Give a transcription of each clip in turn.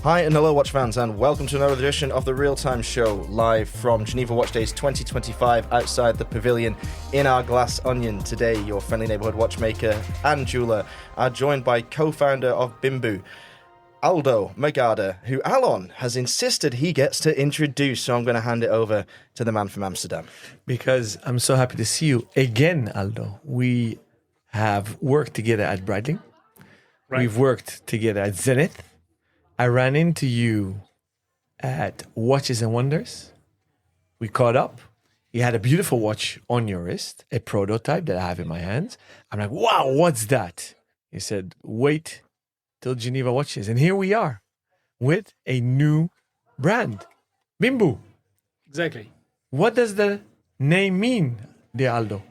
Hi and hello watch fans, and welcome to another edition of the Real Time Show, live from Geneva Watch Days 2025 outside the pavilion in our Glass Onion. Today your friendly neighbourhood watchmaker and jeweller are joined by co-founder of Bimbu, Aldo Magada, who Alon has insisted he gets to introduce, so I'm going to hand it over to the man from Amsterdam. Because I'm so happy to see you again, Aldo. We have worked together at Breitling. Right. We've worked together at Zenith. I ran into you at Watches and Wonders. We caught up. You had a beautiful watch on your wrist, a prototype that I have in my hands. I'm like, wow, what's that? You said, wait till Geneva Watches. And here we are with a new brand, Bimbu. Exactly. What does the name mean, dear Aldo?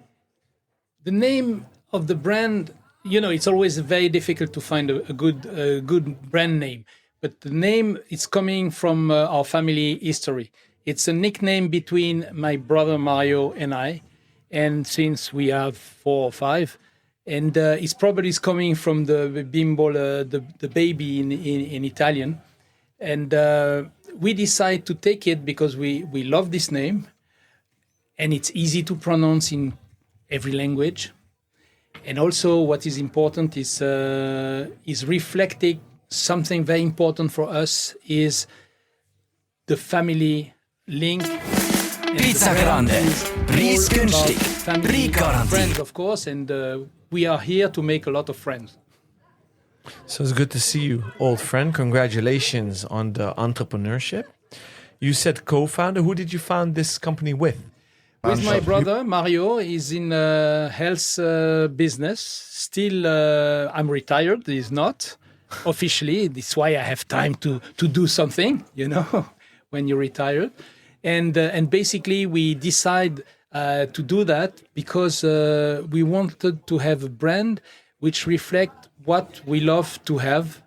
The name of the brand, it's always very difficult to find a good brand name. But the name is coming from our family history. It's a nickname between my brother Mario and I. And since we have 4 or 5, and it's probably coming from the bimbo, the baby in Italian. And we decided to take it because we love this name. And it's easy to pronounce in every language. And also what is important is reflecting something very important for us is the family link. Pizza Grande, preisgünstig, pre-garantie. Friends, of course, and we are here to make a lot of friends. So it's good to see you, old friend. Congratulations on the entrepreneurship. You said co-founder. Who did you found this company with? With my brother, Mario. Is in health business. Still, I'm retired. He's not. Officially, that's why I have time to do something, when you're retired. And basically we decide to do that because we wanted to have a brand which reflect what we love to have.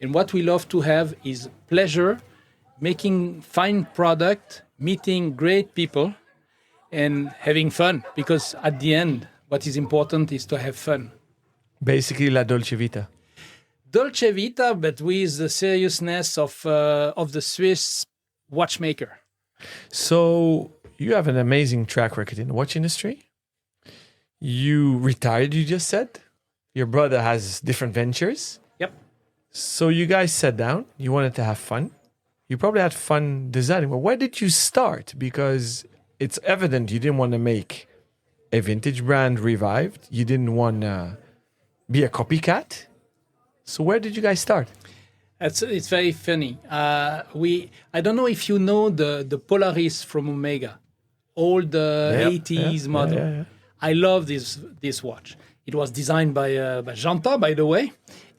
And what we love to have is pleasure, making fine product, meeting great people, and having fun. Because at the end, what is important is to have fun. Basically, la dolce vita. Dolce Vita, but with the seriousness of the Swiss watchmaker. So you have an amazing track record in the watch industry. You retired, you just said. Your brother has different ventures. Yep. So you guys sat down. You wanted to have fun. You probably had fun designing. But where did you start? Because it's evident you didn't want to make a vintage brand revived. You didn't want to be a copycat. So where did you guys start? It's very funny. I don't know if you know the Polaris from Omega, old 80s model. Yeah. I love this watch. It was designed by Janta, by the way,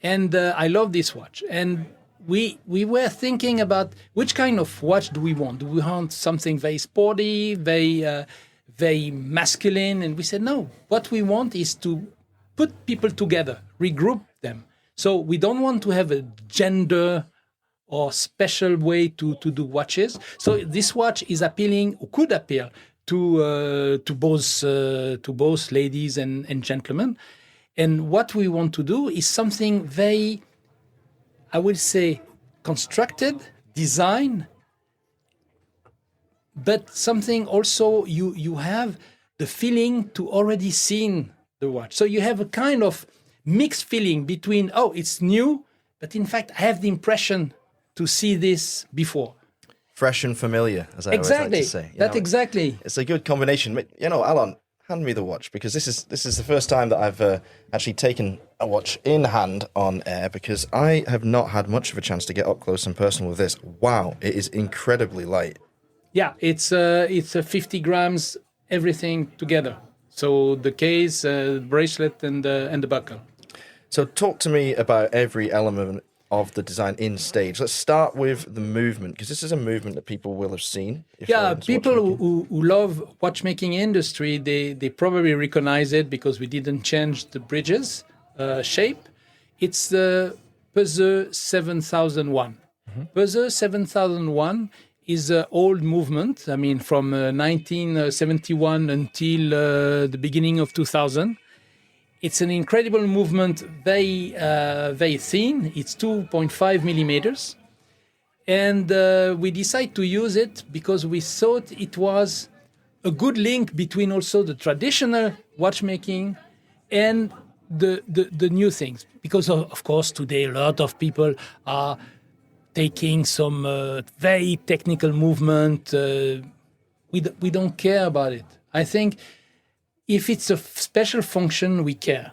and I love this watch. And we were thinking about which kind of watch do we want? Do we want something very sporty, very masculine? And we said no. What we want is to put people together, regroup them. So we don't want to have a gender or special way to do watches. So this watch is appealing, or could appeal to both ladies and gentlemen. And what we want to do is something very, I would say, constructed, design, but something also you have the feeling to already seen the watch. So you have a kind of mixed feeling between, it's new, but in fact, I have the impression to see this before. Fresh and familiar, as I always like to say. Exactly. It's a good combination. But, Alon, hand me the watch, because this is the first time that I've actually taken a watch in hand on air, because I have not had much of a chance to get up close and personal with this. Wow, it is incredibly light. Yeah, it's 50 grams, everything together. So the case, bracelet, and the buckle. So talk to me about every element of the design in stage. Let's start with the movement, because this is a movement that people will have seen. People who love watchmaking industry, they probably recognize it because we didn't change the bridges shape. It's the Peseux 7001. Mm-hmm. Peseux 7001 is an old movement, from 1971 until the beginning of 2000. It's an incredible movement, very thin. It's 2.5 millimeters. And we decided to use it because we thought it was a good link between also the traditional watchmaking and the new things. Because, of course, today a lot of people are taking some very technical movement. We don't care about it. I think if it's a special function, we care.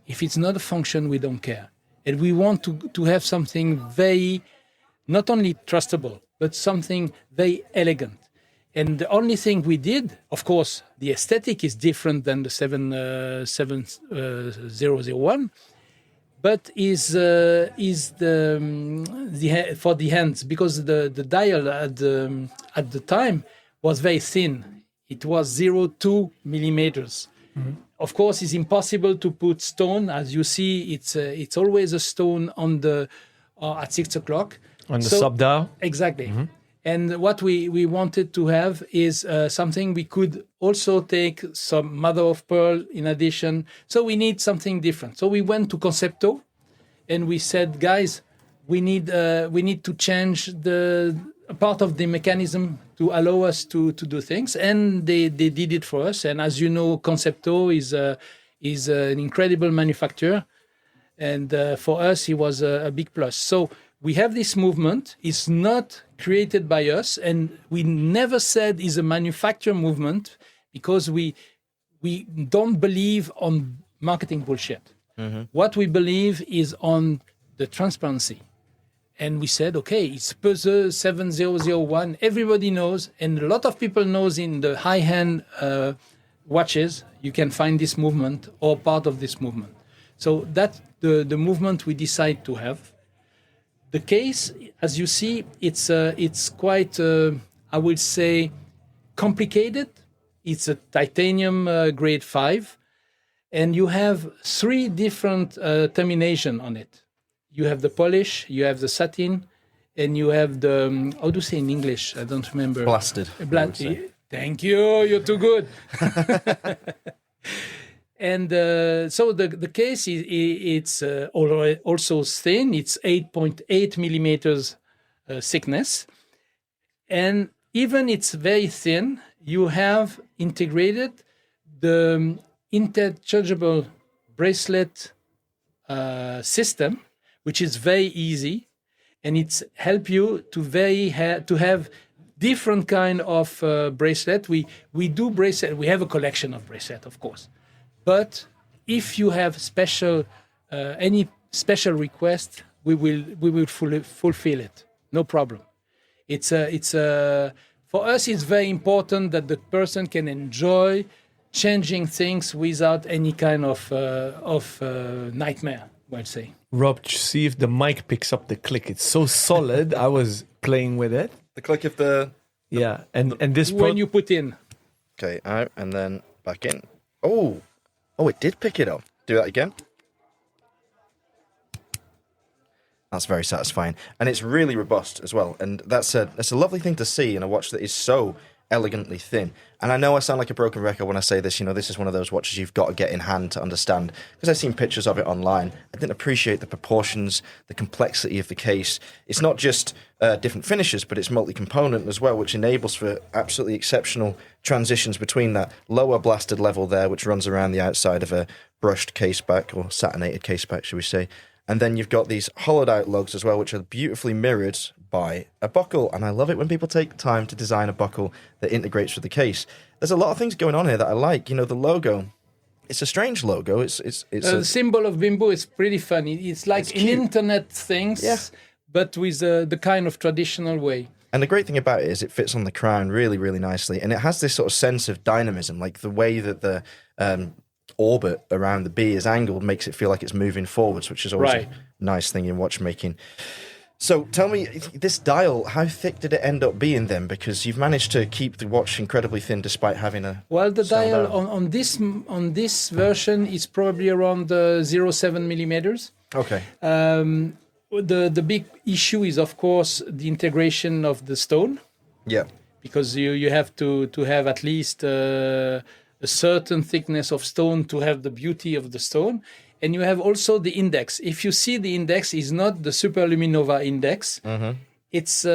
If it's not a function, we don't care. And we want to have something very, not only trustable, but something very elegant. And the only thing we did, of course, the aesthetic is different than the 7001, but is the for the hands, because the dial at the time was very thin. It was 0.2 millimeters. Mm-hmm. Of course, it's impossible to put stone. As you see, it's always a stone on the at 6 o'clock. On the sub-dial? Exactly. Mm-hmm. And what we wanted to have is something we could also take some mother of pearl in addition. So we need something different. So we went to Concepto and we said, guys, we need to change the part of the mechanism to allow us to do things. And they did it for us. And as you know, Concepto is an incredible manufacturer. And for us, it was a big plus. So we have this movement. It's not created by us, and we never said it's a manufacturer movement because we don't believe on marketing bullshit. Mm-hmm. What we believe is on the transparency. And we said, okay, it's Puzzle 7001. Everybody knows, and a lot of people knows in the high-end watches, you can find this movement or part of this movement. So that's the movement we decide to have. The case, as you see, it's quite, I would say, complicated. It's a titanium grade 5, and you have 3 different termination on it. You have the polish, you have the satin, and you have the, how do you say in English? I don't remember. Blasted. Thank you, you're too good. And so the case it's also thin. It's 8.8 millimeters thickness, and even it's very thin. You have integrated the interchangeable bracelet system, which is very easy, and it's help you to have different kind of bracelet. We do bracelet. We have a collection of bracelet, of course. But if you have any special request, we will fulfill it. No problem. For us, it's very important that the person can enjoy changing things without any kind of nightmare, I'd say. Rob, see if the mic picks up the click. It's so solid. I was playing with it. The click of the yeah, and this when you put in. Okay, out and then back in. Oh, it did pick it up. Do that again. That's very satisfying. And it's really robust as well. And that's a lovely thing to see in a watch that is so elegantly thin. And I know I sound like a broken record when I say this. You know, this is one of those watches you've got to get in hand to understand. Because I've seen pictures of it online. I didn't appreciate the proportions, the complexity of the case. It's not just different finishes, but it's multi-component as well, which enables for absolutely exceptional transitions between that lower blasted level there, which runs around the outside of a brushed caseback, or satinated caseback, should we say. And then you've got these hollowed out lugs as well, which are beautifully mirrored by a buckle. And I love it when people take time to design a buckle that integrates with the case. There's a lot of things going on here that I like. You know, the logo, it's a strange logo. It's the symbol of Bimbu is pretty funny. It's like an internet things, yeah, but with the kind of traditional way. And the great thing about it is it fits on the crown really, really nicely. And it has this sort of sense of dynamism, like the way that the orbit around the B is angled makes it feel like it's moving forwards, which is always a nice thing in watchmaking. So tell me, this dial, how thick did it end up being then? Because you've managed to keep the watch incredibly thin despite having a... Well, the dial on this version is probably around 0.7 millimeters. Okay. The big issue is, of course, the integration of the stone. Yeah. Because you have to have at least a certain thickness of stone to have the beauty of the stone. And you have also the index. If you see the index is not the Superluminova index, It's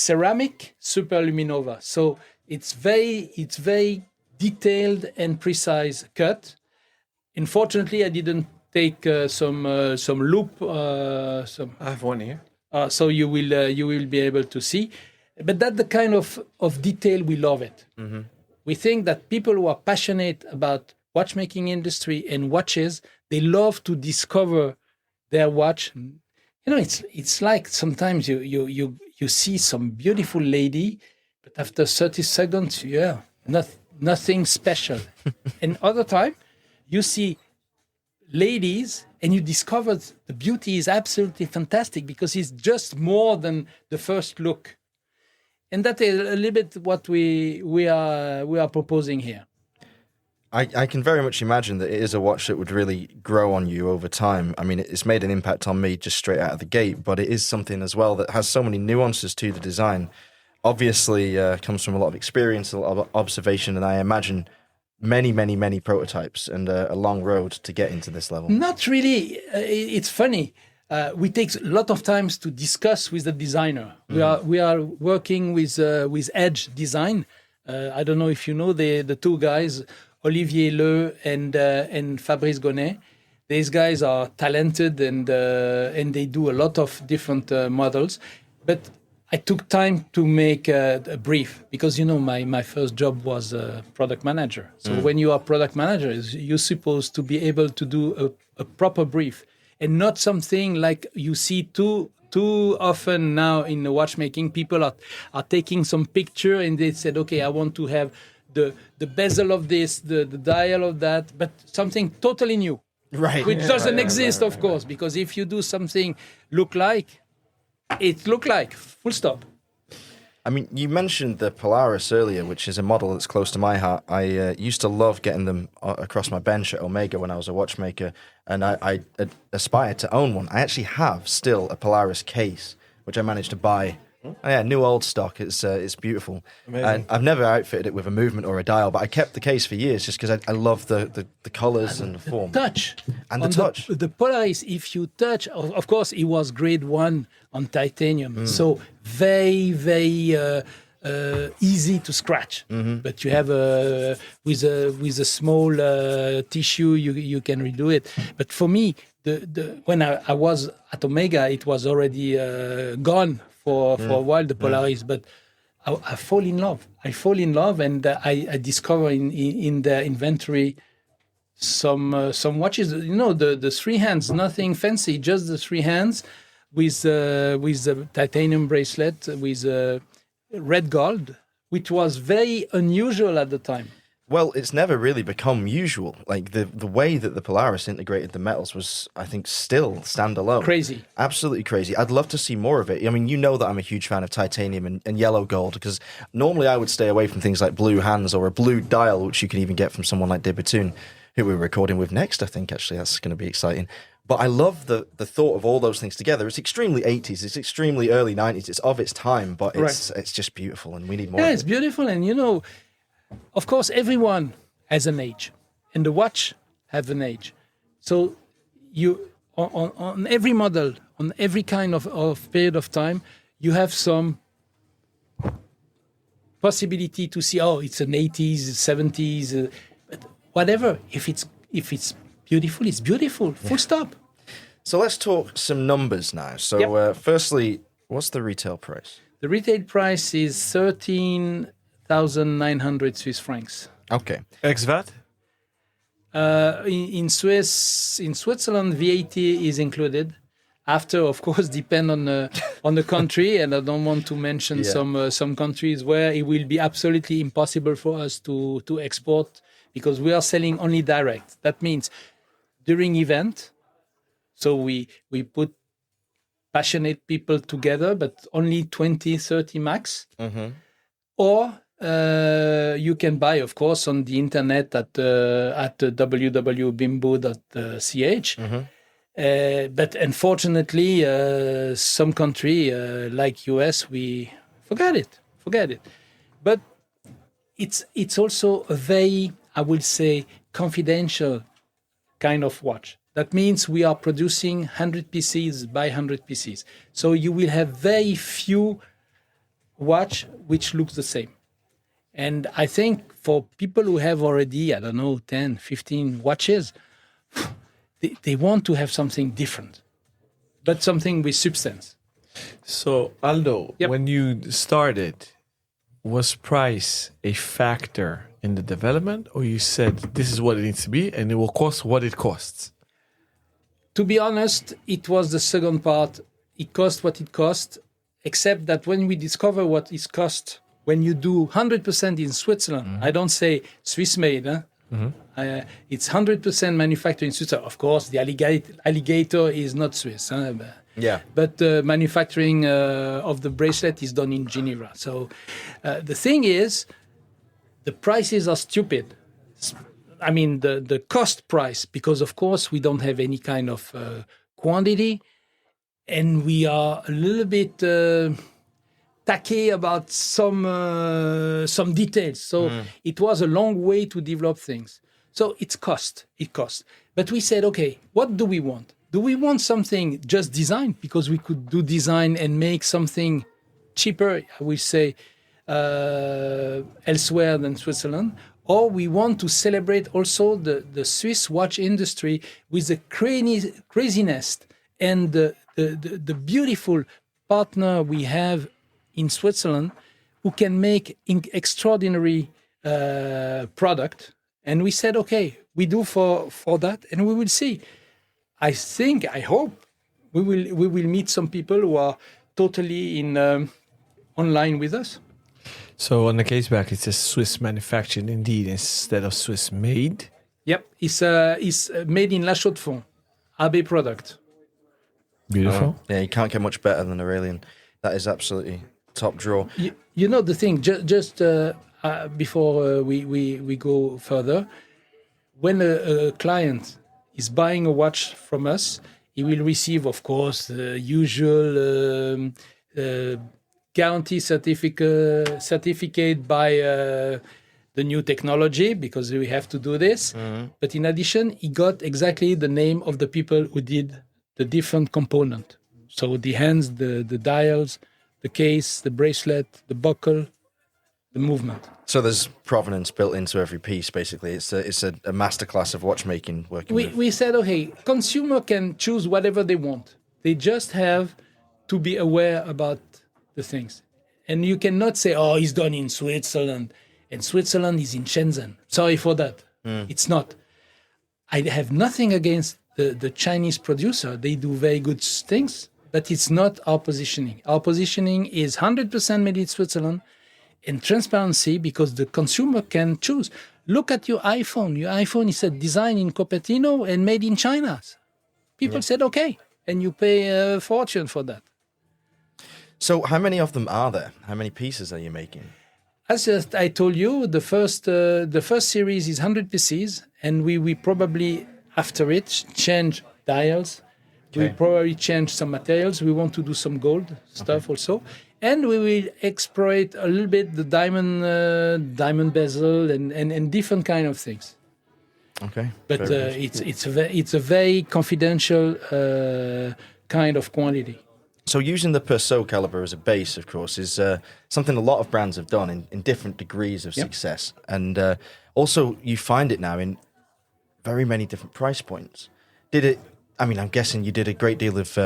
ceramic superluminova. So it's very detailed and precise cut. Unfortunately, I didn't take some loop. I have one here. So you will be able to see. But that's the kind of detail we love it. Mm-hmm. We think that people who are passionate about watchmaking industry and watches, they love to discover their watch. You know, it's like sometimes you see some beautiful lady, but after 30 seconds, nothing special. And other time, you see ladies and you discover the beauty is absolutely fantastic because it's just more than the first look. And that is a little bit what we are proposing here. I can very much imagine that it is a watch that would really grow on you over time. I mean, it's made an impact on me just straight out of the gate, but it is something as well that has so many nuances to the design. Obviously, comes from a lot of experience, a lot of observation, and I imagine many prototypes and a long road to get into this level. Not really. It's funny. We take a lot of times to discuss with the designer. We are working with Edge Design. I don't know if you know the two guys, Olivier Le and Fabrice Gonnet. These guys are talented and they do a lot of different models. But I took time to make a brief because, you know, my first job was a product manager. So when you are product manager, you're supposed to be able to do a proper brief and not something like you see too often now in the watchmaking. People are taking some picture and they said, okay, I want to have the bezel of this, the dial of that, but something totally new. Right. Which doesn't exist, of course, because if you do something it look like, full stop. I mean, you mentioned the Polaris earlier, which is a model that's close to my heart. I used to love getting them across my bench at Omega when I was a watchmaker, and I aspired to own one. I actually have still a Polaris case, which I managed to buy. Oh, yeah, new old stock. It's beautiful. Amazing. And I've never outfitted it with a movement or a dial, but I kept the case for years just because I love the colours and the form. Touch. And the touch. The Polaris, if you touch, of course, it was grade 1 on titanium. So very easy to scratch. Mm-hmm. But you have with a small tissue, you can redo it. But for me, when I was at Omega, it was already gone for a while, the Polaris, but I fall in love. And I discover in the inventory some watches. You know, the three hands, nothing fancy, just the three hands with the titanium bracelet with red gold, which was very unusual at the time. Well, it's never really become usual. Like the way that the Polaris integrated the metals was, I think, still standalone. Crazy. Absolutely crazy. I'd love to see more of it. I mean, you know that I'm a huge fan of titanium and yellow gold because normally I would stay away from things like blue hands or a blue dial, which you can even get from someone like Dibatoon, who we're recording with next, I think, actually. That's going to be exciting. But I love the thought of all those things together. It's extremely 80s. It's extremely early 90s. It's of its time, but it's just beautiful and we need more of it. Yeah, it's beautiful. And, you know, of course, everyone has an age, and the watch have an age. So you on every model, on every kind of period of time, you have some possibility to see, it's an 80s, 70s, but whatever. If it's beautiful, it's beautiful. Full stop. So let's talk some numbers now. So firstly, what's the retail price? The retail price is 13,900 Swiss francs. Okay. Ex-VAT? In Switzerland, VAT is included. After, of course, depend on the country, and I don't want to mention some countries where it will be absolutely impossible for us to export because we are selling only direct. That means during event, so we put passionate people together, but only 20, 30 max. Mm-hmm. Or you can buy, of course, on the internet at www.bimbu.ch. Mm-hmm. But unfortunately, some country like US, we forget it. But it's also a very, I would say, confidential kind of watch. That means we are producing 100 pieces by 100 pieces. So you will have very few watch which looks the same. And I think for people who have already, 10, 15 watches, they want to have something different, but something with substance. So, Aldo, Yep. when you started, was price a factor in the development, or you said this is what it needs to be and it will cost what it costs? To be honest, it was the second part. It cost what it cost, except that when we discover what it cost, when you do 100% in Switzerland, I don't say Swiss made, huh? It's 100% manufactured in Switzerland. Of course, the alligator is not Swiss. Huh? Yeah. But manufacturing of the bracelet is done in Geneva. So the thing is, the prices are stupid. I mean, the cost price, because of course we don't have any kind of quantity, and we are a little bit tacky about some details. So it was a long way to develop things. So it cost. But we said, okay, what do we want? Do we want something just designed? Because we could do design and make something cheaper, I will say, elsewhere than Switzerland. Or we want to celebrate also the Swiss watch industry with the craziness and the beautiful partner we have in Switzerland who can make extraordinary product. And we said, okay, we do for that, and we will see. I hope we will meet some people who are totally online with us. So on the case back, it says Swiss manufactured indeed instead of Swiss made. Yep, it's made in La Chaux-de-Fonds, AB product. Beautiful. Yeah, you can't get much better than Aurelian. That is absolutely top draw. You know the thing, just before we go further, when a client is buying a watch from us, he will receive, of course, the usual guarantee certificate by the new technology, because we have to do this. But in addition, he got exactly the name of the people who did the different component. So the hands, the dials, the case, the bracelet, the buckle, the movement. So there's provenance built into every piece, basically. It's a masterclass of watchmaking working with. We said, okay, consumer can choose whatever they want. They just have to be aware about the things. And you cannot say, oh, it's done in Switzerland, and Switzerland is in Shenzhen. Sorry for that. It's not. I have nothing against the Chinese producer. They do very good things, but it's not our positioning. Our positioning is 100% made in Switzerland, and transparency, because the consumer can choose. Look at your iPhone. Your iPhone is designed in Cupertino and made in China. People said, okay, and you pay a fortune for that. So how many of them are there? How many pieces are you making? As I told you, the first series is 100 pieces, and we probably, after it, change dials. Okay. We probably change some materials. We want to do some gold stuff also. And we will exploit a little bit the diamond bezel and different kind of things. Okay. But it's a very confidential kind of quantity. So using the Perceau caliber as a base, of course, is something a lot of brands have done in different degrees of success. And also you find it now in very many different price points. I'm guessing you did a great deal of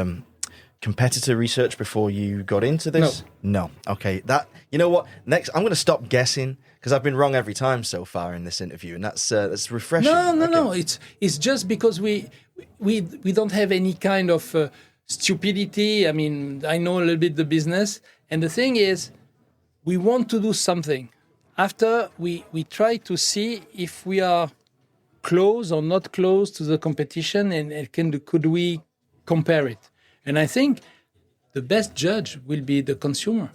competitor research before you got into this? No. Okay. You know what? Next, I'm going to stop guessing, because I've been wrong every time so far in this interview, and that's refreshing. No. It's just because we don't have any kind of stupidity. I mean, I know a little bit the business, and the thing is, we want to do something. After we try to see if we are close or not close to the competition, and could we compare it? And I think the best judge will be the consumer.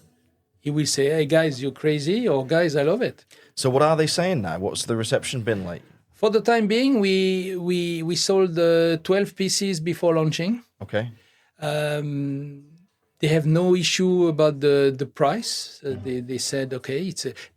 He will say, hey, guys, you're crazy, or guys, I love it. So what are they saying now? What's the reception been like? For the time being, we sold 12 pieces before launching. Okay. They have no issue about the price. They said, okay,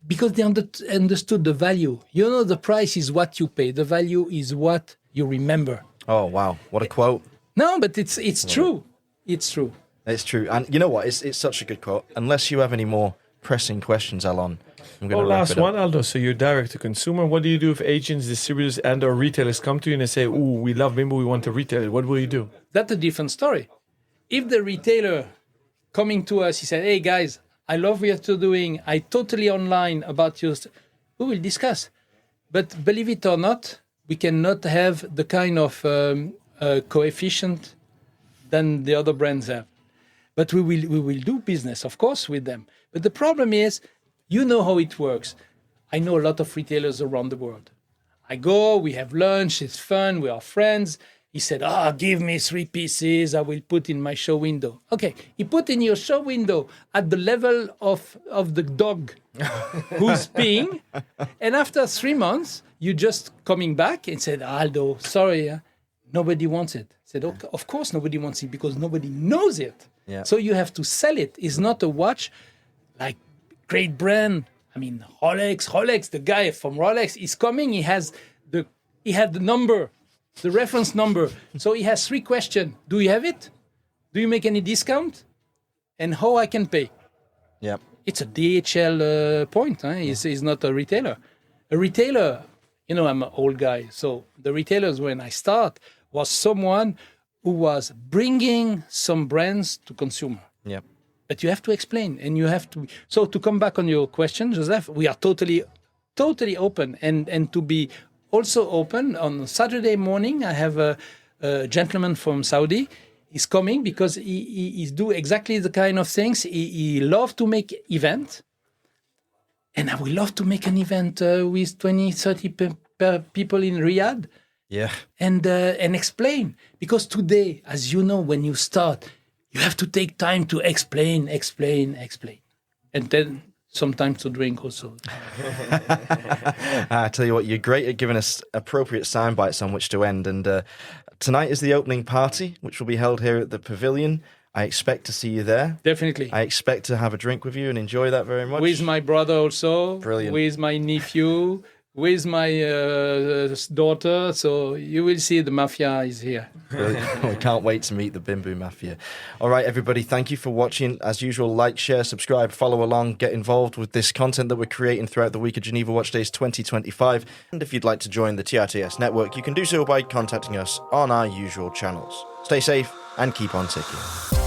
because they understood the value. You know, the price is what you pay. The value is what you remember. Oh, wow. What a quote. No, but it's true. It's true. It's true. And you know what? It's such a good quote. Unless you have any more pressing questions, Alon, I'm going to wrap last it up. one, Aldo. So you're direct to consumer. What do you do if agents, distributors, and or retailers come to you and they say, "Ooh, we love Bimbu, we want to retail it"? What will you do? That's a different story. If the retailer coming to us, he said, "Hey guys, I love what you're doing. I totally online about your," we will discuss. But believe it or not, we cannot have the kind of coefficient than the other brands have. But we will do business, of course, with them. But the problem is, you know how it works. I know a lot of retailers around the world. I go, we have lunch, it's fun, we are friends. He said, give me 3 pieces, I will put in my show window. Okay, he put in your show window at the level of the dog who's peeing. And after 3 months, you just coming back and said, Aldo, sorry, nobody wants it. I said, okay, of course nobody wants it because nobody knows it. Yeah. So you have to sell it. It's not a watch like great brand. I mean, Rolex, the guy from Rolex is coming. He had the number, the reference number. So he has 3 questions. Do you have it? Do you make any discount? And how I can pay? Yeah. It's a DHL point. He's not a retailer. A retailer, I'm an old guy. So the retailers, when I start, was someone who was bringing some brands to consumer. Yeah. But you have to explain, and you have to. So to come back on your question, Joseph, we are totally open, and to be also open. On Saturday morning, I have a gentleman from Saudi. He's coming because he's do exactly the kind of things. He loves to make event, and I would love to make an event with 20, 30 people in Riyadh. Yeah. And explain. Because today, as you know, when you start, you have to take time to explain. And then sometimes to drink also. I tell you what, you're great at giving us appropriate sound bites on which to end. And tonight is the opening party, which will be held here at the Pavilion. I expect to see you there. Definitely. I expect to have a drink with you and enjoy that very much. With my brother also. Brilliant. With my nephew. With my daughter, so you will see the mafia is here. Brilliant. We can't wait to meet the Bimbu Mafia. All right, everybody, thank you for watching. As usual, like, share, subscribe, follow along, get involved with this content that we're creating throughout the week of Geneva Watch Days 2025. And if you'd like to join the TRTS network, you can do so by contacting us on our usual channels. Stay safe and keep on ticking.